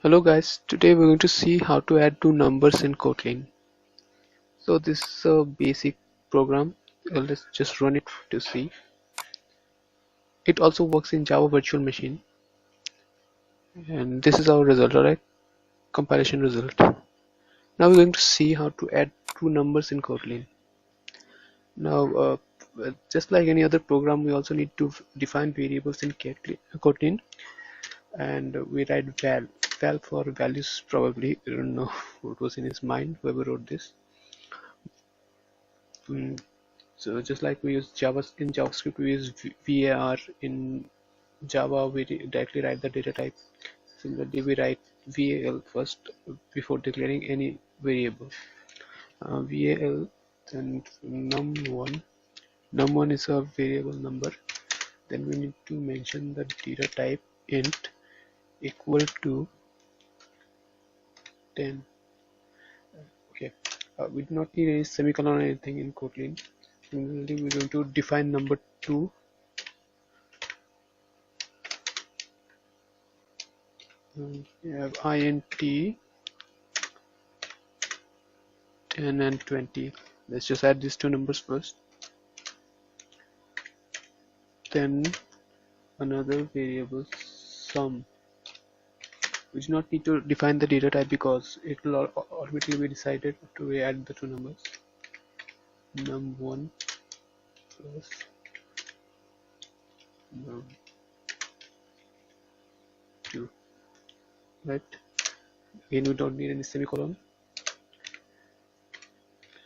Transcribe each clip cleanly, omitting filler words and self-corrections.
Hello guys, today we're going to see how to add two numbers in Kotlin. So this is a basic program. Let's just run it to see. It also works in Java virtual machine, and this is our result, alright? Compilation result. Now we're going to see how to add two numbers in Kotlin. Now just like any other program, we also need to define variables in Kotlin, and we write val for values. Probably I don't know what was in his mind, whoever wrote this. So just like we use Java in JavaScript, we use var. In Java, we directly write the data type. Similarly, we write val first before declaring any variable. Val, then num1. Num1 is a variable number. Then we need to mention the data type int equal to 10. Okay, we do not need any semicolon or anything in Kotlin. Similarly, we're going to define number 2. We have int 10 and 20. Let's just add these two numbers first. Then another variable sum. We do not need to define the data type because it will automatically be decided to add the two numbers. Num1 plus num2. Right. Again, we don't need any semicolon.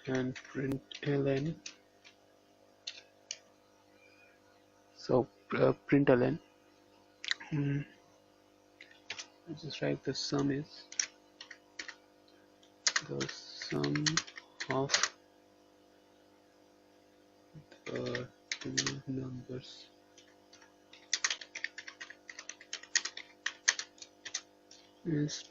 And print ln. So print ln. Let's just write the sum is the sum of the two numbers. Is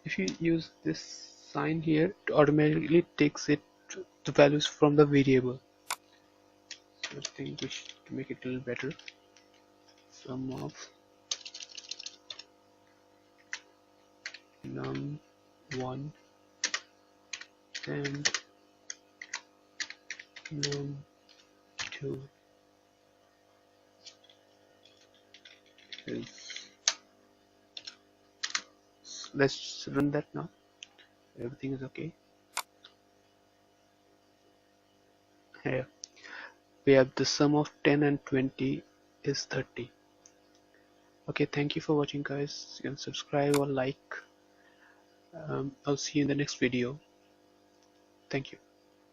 if you use this sign here, it automatically takes the values from the variable. So I think we should make it a little better. Sum of num1 and num2 is. Let's run that now. Everything is okay. Here we have the sum of 10 and 20 is 30. Okay, thank you for watching guys. You can subscribe or like. I'll see you in the next video. Thank you.